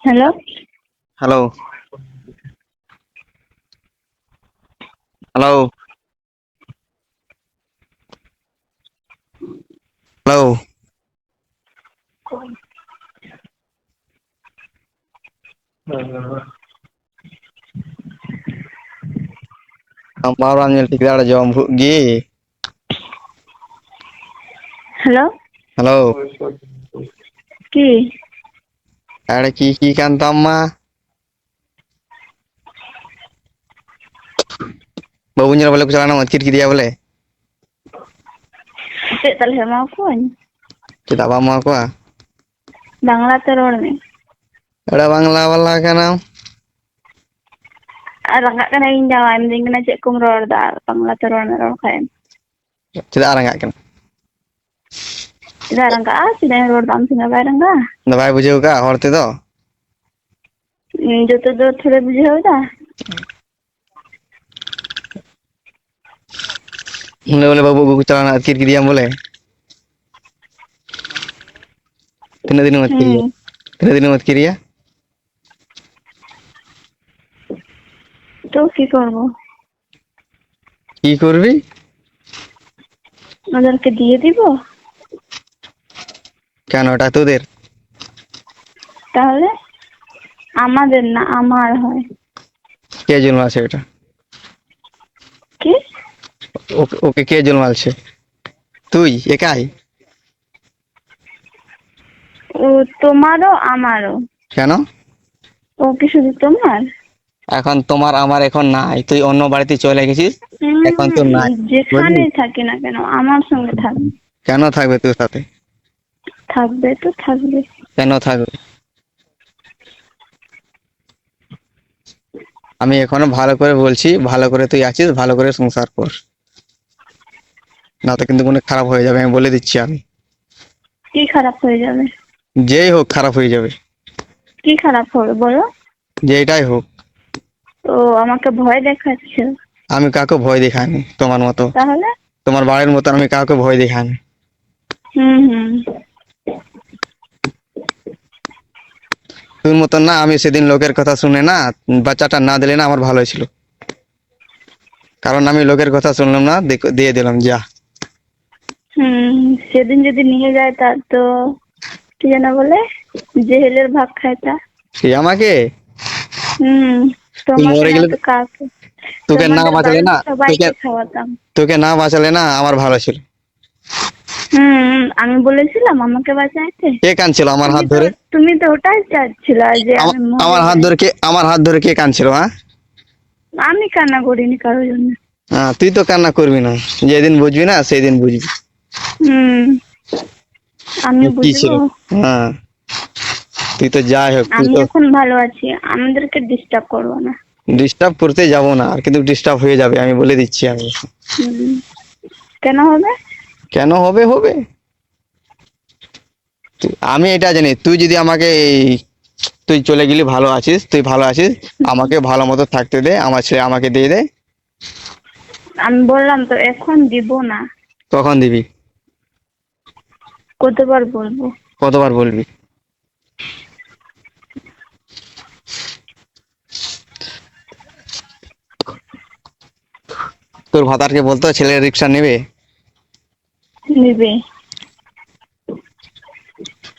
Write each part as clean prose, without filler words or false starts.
Hello. Hello. Hello. Hello. Baru ambil tiga ada jawab gi. Hello, Halo. কি Ada kiki kan tama. Babunya boleh kesalahan macir dia boleh. ᱪᱮᱫ ᱛᱟᱞᱦᱮ ᱮᱢᱟ ᱠᱚᱣᱟᱧ? Kita apa mau aku ah? বাংলাতে রড় ᱢᱮ। Ada bangla wala kanam. আর রাঙাᱜ ᱠᱟᱱᱟ ᱤᱧ ᱡᱟᱶᱟᱭ ᱢᱤᱛᱟᱹᱧ ᱠᱟᱱᱟ ᱪᱮᱫ ᱠᱚᱢ ᱨᱚᱲᱫᱟ বাংলাতে ᱨᱚᱲ ᱢᱮ ᱨᱚᱲ ᱠᱷᱟᱡ ᱮᱢ। Tidak orang kan. ᱪᱮᱫᱟᱜ ᱨᱟᱸᱜᱟᱜᱼᱟ? ᱪᱮᱫᱟᱜ ᱤᱧ ᱨᱚᱲ ᱫᱟ ᱟᱢ ᱥᱚᱸᱜᱮ ᱵᱟᱭ ᱨᱟᱸᱜᱟᱜᱼᱟ? Dah baik bujau ka horte do. ᱡᱚᱛᱚ ᱫᱚ ᱛᱷᱚᱲᱮ ᱵᱩᱡᱷᱟᱹᱣ ᱫᱟ। Boleh babu buku celana akhir dia boleh. Tina dinu mat kiriya. হুম, Tina dinu mat kiriya. তো কি করবো? কি করবি? ওদেরকে দিয়ে দিব? কেন ওটা তোদের? তাহলে আমাদের না, আমার হয়। কে জন্মাছে ওটা? কি? ওকে কে জন্মালছে? তুই একাই? ও তোমারও আমারও। কেন? ও কি শুধু তোমার? এখন তোমার আমার এখন নাই, তুই অন্য বাড়িতে চলে গেছিস, এখন তো নাই। বুঝলি? যেখানেই থাকি না কেন আমার সঙ্গে থাকবে। কেন থাকবে তোর সাথে? থাকবে তো থাকবে। কেন থাকবে? আমি এখনো ভালো করে বলছি, ভালো করে তুই আছিস, ভালো করে সংসার কর, না তো কিন্তু কোনো খারাপ হয়ে যাবে, আমি বলে দিচ্ছি আমি। কি খারাপ হয়ে যাবে? যেই হোক খারাপ হয়ে যাবে, কি খারাপ হবে বলো? যেটাই হোক। তো আমাকে ভয় দেখাচ্ছ? আমি কাউকে ভয় দেখাইনি তোমার মতো, তাহলে? তোমার বাড়ির মতো আমি কাউকে ভয় দেখাইনি। হুম হুম। তোর মতন না, আমি সেদিন লোকের কথা শুনে না বাচ্চাটা না দিলে না আমার ভালো ছিল, কারণ আমি লোকের কথা শুনলাম না, দিয়ে দিলাম যা। হুম, সেদিন যদি নিয়ে যায় তার তো কি যেন বলে, জেহেলের ভাগ খায় তা। সে আমাকে, হুম, তুই তোমাকে মরে না গেলে, তো কাকে? তোকে না তোমাদের বাঁচালে বাড়ির না, তোকে সবাইকে খাওয়াতাম। তোকে না বাঁচালে না আমার ভালো ছিল। হুম, আমি বলেছিলাম আমাকে বাঁচাইতে? কে কাঁদছিল আমার তুমি হাত তো ধরে? তুমি তো ওটাই চাচ্ছিলা যে আমি মরে আমার হাত যাই। ধরে কে, আমার হাত ধরে কে কাঁদছিল? হ্যাঁ, আমি কান্না করিনি কারোর জন্য। হ্যাঁ, তুই তো কান্না করবি না, যেদিন বুঝবি না সেদিন বুঝবি হুম, আমি কি ছিল। বুঝবো। হ্যাঁ, তুই তো যাই হোক, তুই আমি তো এখন ভালো আছি, আমাদেরকে ডিস্টার্ব করবো না। ডিস্টার্ব করতে যাব না, আর কিন্তু ডিস্টার্ব হয়ে যাবে, আমি বলে দিচ্ছি আমি। হুম, কেন হবে? কেন হবে? হবে, আমি এটা জানি, তুই যদি আমাকে তুই চলে গেলি, ভালো আছিস, তুই ভালো আছিস, আমাকে ভালো মতো থাকতে দে, আমার ছেলে আমাকে দিয়ে দে। আমি বললাম তো এখন দিব না। কখন দিবি? কতবার বলবো? কতবার বলবি? তোর ভাতারকে বলতো ছেলের রিক্সা নেবে। নিবে।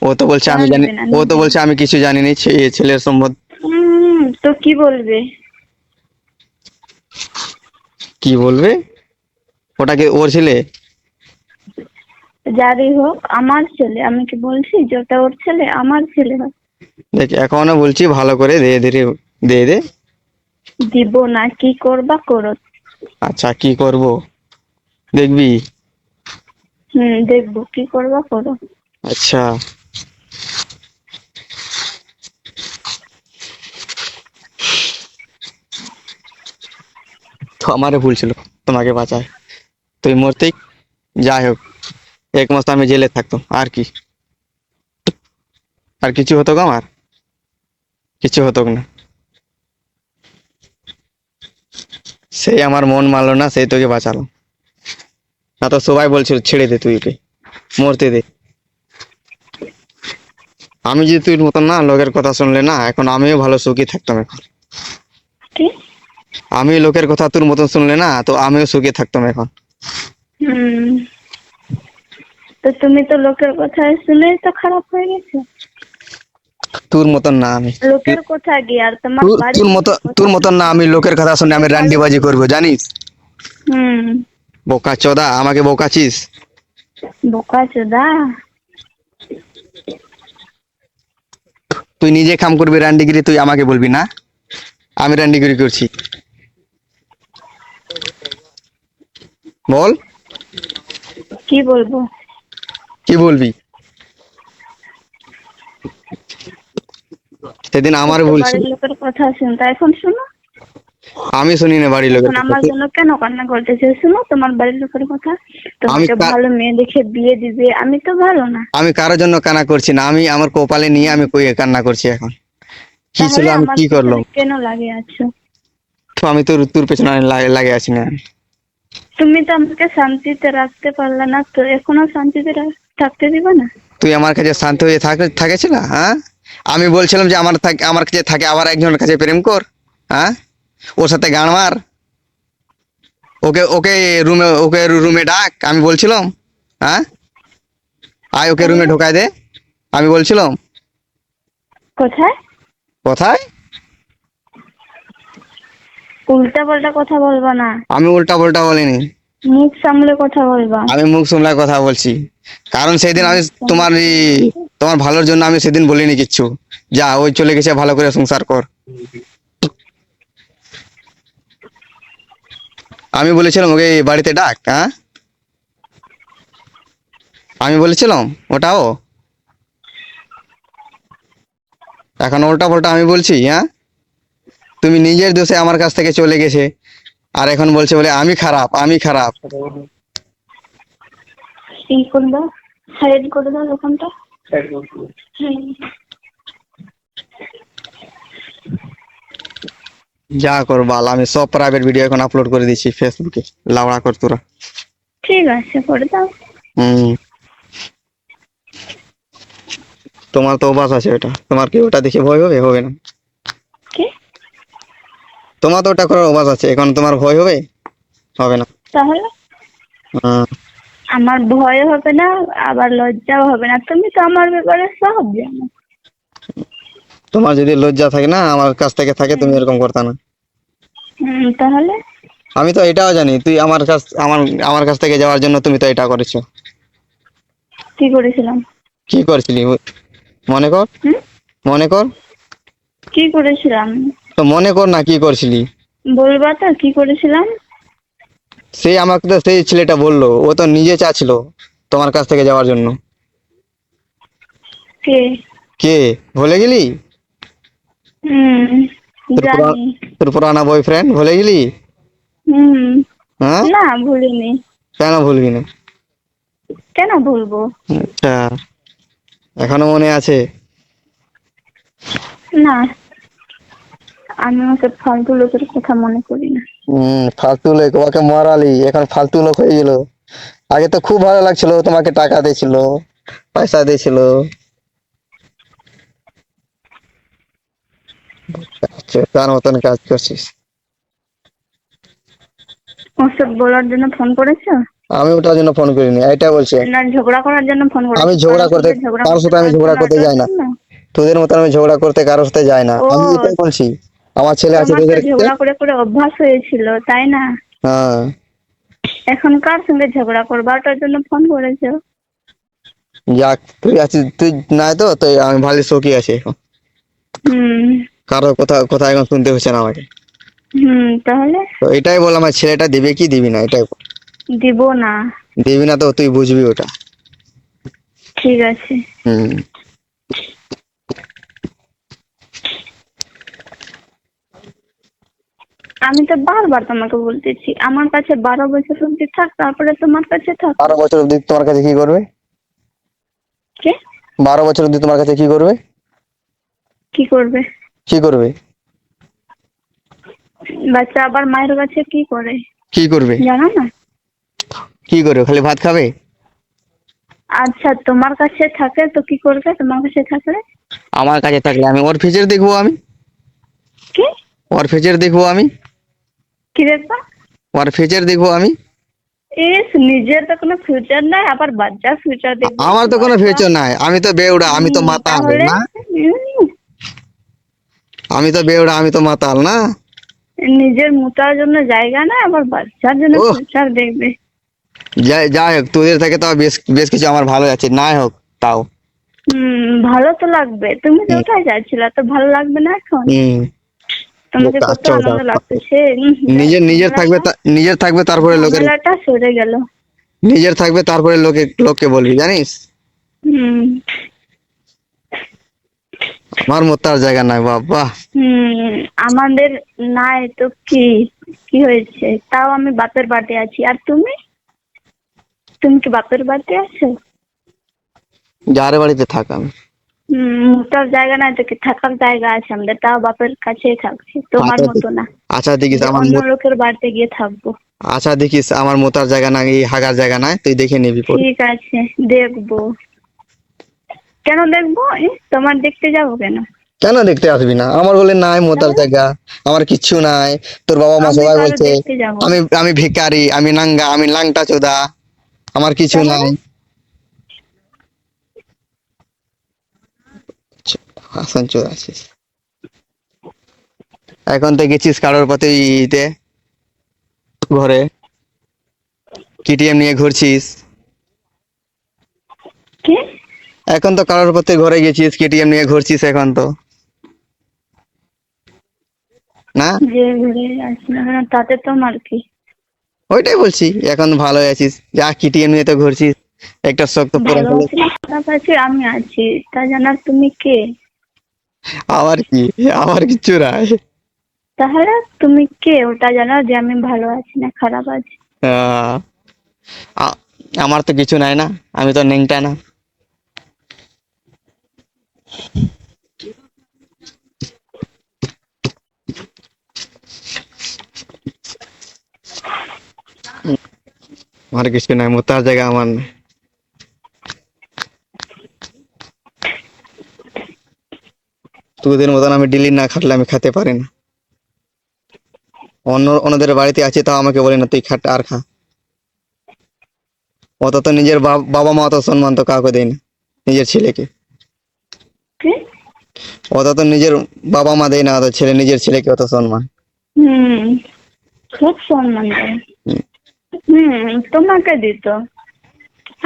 ও তো বলছে কেন আমি জানি, নিবে না? ও তো নিবে। বলছে আমি কিছু জানি না ছেলের সম্বন্ধ। তো কি বলবে? কি বলবে? ওটাকে ওর ছেলে। যারই হোক আমার ছেলে, আমি কি বলছি যে ওটা ওর ছেলে? আমার ছেলে হয়। দেখ এখনো বলছি ভালো করে দে, ধীরে দিয়ে দে। দিব না, কি করবা করো। আচ্ছা কি করব দেখবি? দেখবো কি করবা করো। আচ্ছা, তো আমারও ভুল ছিল তোমাকে বাঁচায়, তুই মরতেই, যাই হোক, 1 মাস আমি জেলে থাকতাম, আর কি, আর কিছু হতো না, আমার কিছু হতো না। সেই আমার মন মানলো না, সেই তোকে বাঁচালো, না তো সবাই বলছিল ছেড়ে দে, তুই ওকে মরতে দে। আমি যদি তুই মতন না লোকের কথা শুনলে না, এখন আমিও ভালো সুখী থাকতাম এখন। কি? আমি লোকের কথা তোর মতন শুনলে না, তো আমিও সুখী থাকতাম এখন। হুম। তো তুমি তো লোকের কথা শুনেই তো খারাপ হয়ে গেছে। তোর মতন না আমি। লোকের কথা গিয়ে আর তোমার বাড়ির তোর মতো লোকের কথা তোর মতন না আমি লোকের কথা শুনে আমি রান্ডিবাজি করবো জানিস। হুম। বোকা চোদা, আমাকে বোকাছিস। বোকা চোদা। তুই নিজে কাম করবি রান্ডিগিরি, তুই আমাকে বলবি না আমি রান্ডিগিরি করছি? বল, কি বলবো? কি বলবি? সেদিন আমার তো ভুল ছিল। বাড়ির লোকের কথা শুনতে এখন শোনো। আমি শুনি না বাড়ির লোকের এখন কথা। আমার জন্য কেন কান্না করতেছে শুনো তোমার বাড়ির লোকের কথা। আমি তোমাকে ভালো মেয়ে দেখে বিয়ে দিবে, আমি তো ভালো না। আমি কারোর জন্য কান্না করছি না, আমি আমার কপালে নিয়ে আমি কই কান্না করছি এখন। কি ছিল, তাহলে আমি আমার কি করলাম? পেছনে কেন লাগে আছো? তো আমি তোর তোর পেছনে লাগে আছি না। তুমি তো আমাকে শান্তিতে রাখতে পারলে না, তো এখনো শান্তিতে থাকতে দিবে না? তুই আমার কাছে শান্ত হয়ে থাকেছিল, হ্যাঁ? আমি বলছিলাম যে আমার কাছে থাকে, আবার একজনের কাছে প্রেম কর, হ্যাঁ? ওর সাথে গান মার, ওকে ওকে ওকে রুমে ডাক, আমি বলছিলাম, হ্যাঁ? আয় ওকে রুমে তাহলে ঢোকায় দে, আমি বলছিলাম। কোথায়? কোথায়? উল্টা পাল্টা কথা বলবা না। আমি উল্টা পাল্টা বলিনি, মুখ সামলে কথা বলবা। আমি মুখ সামলায় কথা বলছি। কারণ সেদিন আমি তোমার ভালোর জন্য আমি সেদিন বলিনি কিচ্ছু। যা, ওই চলে গেছে, ভালো করে সংসার কর। আমি বলেছিলাম ওকে বাড়িতে ডাক, হ্যাঁ? আমি বলেছিলাম ওটাও। এখন উল্টা পাল্টা আমি বলছি, হ্যাঁ? তুমি নিজের দোষে আমার কাছ থেকে চলে গেছে, আর এখন বলছে বলে আমি খারাপ, আমি খারাপ। কি করবা? সাইড করে দাও দোকানটা। হুম। যা কর বাল, আমি সব প্রাইভেট ভিডিও এখন আপলোড করে দিচ্ছি ফেসবুকে, লাউড়া কর তোরা। ঠিক আছে, করে দাও। হুম। তোমার তো অভ্যাস আছে ওটা, তোমার কি ওটা দেখে ভয় হবে? হবে না। কি? তোমার তো ওটা করার অভ্যাস আছে, এখন তোমার ভয় হবে? হবে না। তাহলে হুম। আমার ভয় হবে না, আবার লজ্জাও হবে না। তুমি তো আমার ব্যাপারে সব জানো। তোমার যদি লজ্জা থাকে না আমার কাছ থেকে থাকে, তুমি এরকম করতে না। তাহলে আমি তো এটাও জানি তুই আমার কাছ থেকে যাওয়ার জন্য তুমি তো এটা করেছো। কি করেছিলাম? কি করেছিলি মনে কর, হুম? মনে কর। কি করেছিলাম? তো মনে কর না কি করছিলি। বলবা তো কি করেছিলাম? সেই আমাকে তো সেই ছেলেটা বললো, ও তো নিজে চাচ্ছিল তোমার কাছ থেকে যাওয়ার জন্য। কে? কে? ভুলে গেলি? হুম। তোর জানি। তোর পুরানা বয়ফ্রেন্ড ভুলে গেলি? হুম। হ্যাঁ? না, ভুলিনি। কেন ভুলবি না? কেন ভুলবো? আচ্ছা, এখনো মনে আছে? না, আমি ওকে ফালতু লোকের কথা মনে করি না। ফালতু লোক, ওকে মারালি, এখন ফালতু লোক হয়ে গেল। আগে তো খুব ভালো লাগছিল, তোমাকে টাকা দিয়েছিল, পয়সা দিয়েছিল। আচ্ছা, তার মতন কাজ করছিস। ওসব বলার জন্য ফোন করেছো? আমি ওটার জন্য ফোন করিনি, এটা বলছি। না, ঝগড়া করার জন্য ফোন আমি করেছো? ঝগড়া কারোর করতে, সঙ্গে ঝগড়া কারোর করতে সাথে আমি ঝগড়া করতে লাগার যাই না। জন্য? তোদের মতন আমি ঝগড়া করতে কারোর সাথে যাই না, ও, আমি এটাই বলছি। আমার ছেলে আছে তোমার তো তোদের কাছে। ঝগড়া করে করে অভ্যাস হয়েছিল, তাই না? হ্যাঁ। এখন কার সঙ্গে ঝগড়া করবা, ওটার জন্য ফোন করেছো? যাক, তুই আছিস, তুই নাই তো, তো আমি ভালো সুখী আছি এখন। হুম। কারো কথা কথা এখন শুনতে হচ্ছে না আমাকে। তাহলে তো এটাই বল, আমার ছেলেটা দিবে কি দিবি না, এটাই বল। দিব না। দিবি না তো তুই বুঝবি ওটা। ঠিক আছে। হুম। আমি তো বারবার তোমাকে বলতেছি আমার কাছে 12 বছর অব্দি থাক, তারপরে তোমার কাছে থাক। 12 বছর অব্দি তোমার কাছে কি করবে? কে? 12 বছর অব্দি তোমার কাছে কি করবে? কি করবে? কি করবে? বাচ্চা আবার মায়ের কাছে কি করে কি করবে? জানো না? কি করবে, খালি ভাত খাবে? আচ্ছা, তোমার কাছে থাকে তো কি করবে তোমার কাছে থাকলে? আমার কাছে থাকলে আমি ওর ফিচার দেখবো, আমি কি ওর ফিচার দেখবো, আমি কি দেখবা? ওর ফিচার দেখবো আমি। ইস, নিজের তো কোনো ফিউচার নাই, আবার বাচ্চার ফিউচার দেখবে? আমার তো কোনো বাবা। ফিউচার নাই, আমি তো বেউড়া, আমি তো মাতাল তাহলে না। উম, আমি তো বেউড়া, আমি তো মাতাল না। নিজের মুতার জন্য জায়গা না, আবার বাচ্চার জন্য ও ফিউচার দেখবে? যাই যাই হোক, তোদের থেকে তাও বেশ বেশ কিছু আমার ভালো আছে, নাই হোক তাও। ভালো তো লাগবে, তুমি তো হুম। ওটাই চাইছিলা, তো ভালো লাগবে না এখন? হুম। তোমাকে কত আচ্ছা আনন্দ লাগতেছে। নিজের নিজের থাকবে ঝামেলাটা নিজের থাকবে তারপরে লোকের, ঝামেলাটা সরে গেল। নিজের থাকবে তারপরে লোককে বলবি, জানিস? হুম আমার মতো আর জায়গা নাই বাবা। হুম আমাদের নাই তো কি, কি হয়েছে? তাও আমি বাপের বাড়িতে আছি, আর তুমি? তুমি কি বাপের বাড়িতে আছো? যার বাড়িতে থাক আমি। তার জায়গা নাই তো কি, থাকার জায়গা আছে আমাদের, তাও বাপের কাছেই থাকছি, তোমার আচ্ছা মতো না আচ্ছা দেখিস যে আমার অন্য লোকের বাড়িতে গিয়ে থাকবো। আচ্ছা দেখিস আমার মোতার জায়গা নাই, হাগার জায়গা নাই, তুই দেখে নিবি পরে। ঠিক আছে, দেখবো। কেন দেখবো? তোমার দেখতে যাবো কেন? কেন দেখতে আসবি না? আমার বলে নাই মোতার তাহলে জায়গা, আমার কিচ্ছু নাই। তোর বাবা মা আমি সবাই কারো বলছে দেখতে যাবো? আমি আমি ভিখারি, আমি নাঙ্গা, আমি লাংটা চোদা, আমার কিছু তাহলে নাই। হাসান চোদা আছিস। এখন তো গেছিস কারোর পথে ইতে, ঘরে কেটিএম নিয়ে ঘুরছিস। কি? এখন তো কারোর পথে ঘরে গেছিস, কেটিএম নিয়ে ঘুরছিস এখন তো, না? যে ঘুরে আসি না কেন, তাতে তোমার কি? ওইটাই বলছি, এখন ভালো আছিস, যা কেটিএম নিয়ে তো ঘুরছিস, একটা শখ তো পূরণ ভালো হলো। আছি না খারাপ আছি, আমি আছি, তা জানার তুমি কে? আমার কি, আমার কিচ্ছু নাই। তাহলে তুমি কে ওটা জানার যে আমি ভালো আছি না খারাপ আছি? আহ, আ- আমার তো কিছু নাই না, আমি তো নেংটা না। আমার কিছু নাই, মোতার জায়গা আমার নাই। তোদের মতন আমি ডেলি না খাটলে আমি খেতে পারি না। অন্যদের বাড়িতে আছে তাও আমাকে বলে না তুই খাট আর খা। অত তো নিজের বাবা মা অত সম্মান তো কাউকে দেয় না, নিজের ছেলেকে। কি? অত তো নিজের বাবা মা দেয় না, অত নিজের ছেলেকে অত সম্মান। হুম খুব সম্মান দেয়। হুম। তোমাকে দিত,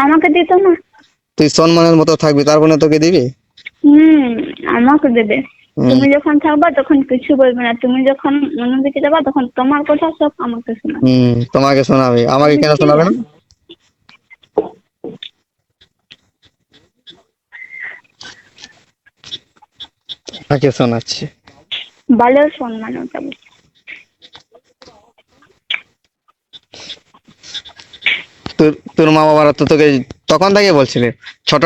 আমাকে দিত না। তুই সম্মানের মতো থাকবি, তারপরে তোকে দিবি। হুম আমাকে দেবে। হুম। তুমি যখন থাকবা তখন কিছু বলবে না, তুমি যখন অন্যদিকে যাবা তখন তোমার কথা সব আমাকে শোনাবে। তোমাকে শোনাবে, আমাকে তুমি কেন কি শোনাবে না? জানো? তাকে শোনাচ্ছে। বালের সম্মান ওটা বলে। তোর মা বাবারা তো তোকে তখন থেকে বলছিলে ছোট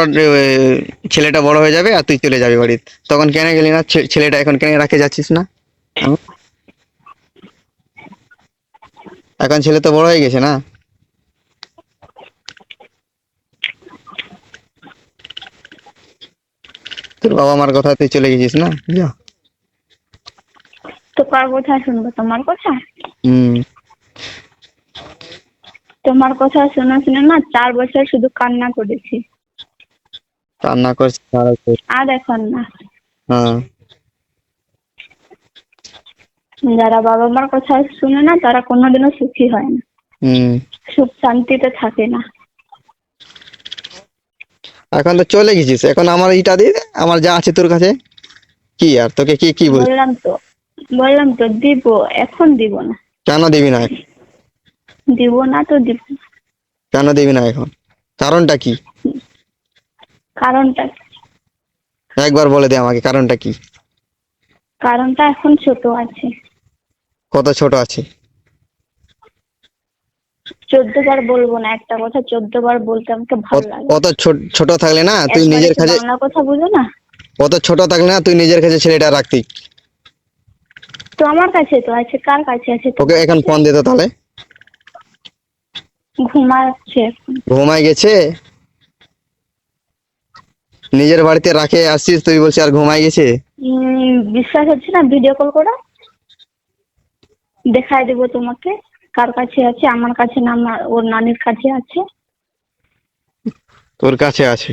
ছেলেটা বড় হয়ে যাবে আর তুই চলে যাবি বাড়িতে, তখন কেন গেলি না? ছেলেটা এখন কেন রাখে যাচ্ছিস না? হুম? এখন ছেলে তো বড় হয়ে গেছে না? তোর বাবা মার কথা তুই চলে গেছিস না, যা। তো কার কথা শুনবো? তোমার কথা? হুম। তোমার কথা শুনে শুনে না 4 বছর শুধু কান্না করেছি, কান্না করছিস আর কি? আর এখন না। হ্যাঁ। যারা বাবা মার কথা শুনে না তারা কোনোদিনও সুখী হয় না, হুম। সুখ শান্তিতে থাকে না। এখন তো চলে গেছিস, এখন আমার ইটা দিয়ে দে, আমার যা আছে তোর কাছে। কি আর তোকে কি কি বল? বললাম তো দিব, এখন দিব না। কেন দিবি না? দিব না তো দিব না। কেন দিবি না এখন? কারণটা কি? কারণটা কি? একবার বলে দে আমাকে, কারণটা কি? কারণটা এখন ছোট আছে। কত ছোট আছে? 14 বার বলবো না একটা কথা, 14 বার বলতে আমাকে ভালো লাগে। কত ছোট থাকলে না তুই একবারে নিজের কি কাছে, বাংলা কথা বুঝো না? কত ছোট থাকলে না তুই নিজের কাছে ছেলেটা রাখতি। তো আমার কাছে তো আছে, কার কাছে আছে? ওকে তোমার এখন কাছে? ফোন দিত তাহলে। ঘুমাচ্ছে এখন। ঘুমায় গেছে? নিজের বাড়িতে রাখে আসছিস, তুই বলছিস আর ঘুমাই গেছে। বিশ্বাস হচ্ছে না, ভিডিও কল করা দেখাই দেবো তোমাকে কার কাছে আছে। আমার কাছে না, আমার ওর নানির কাছে আছে। তোর কাছে আছে?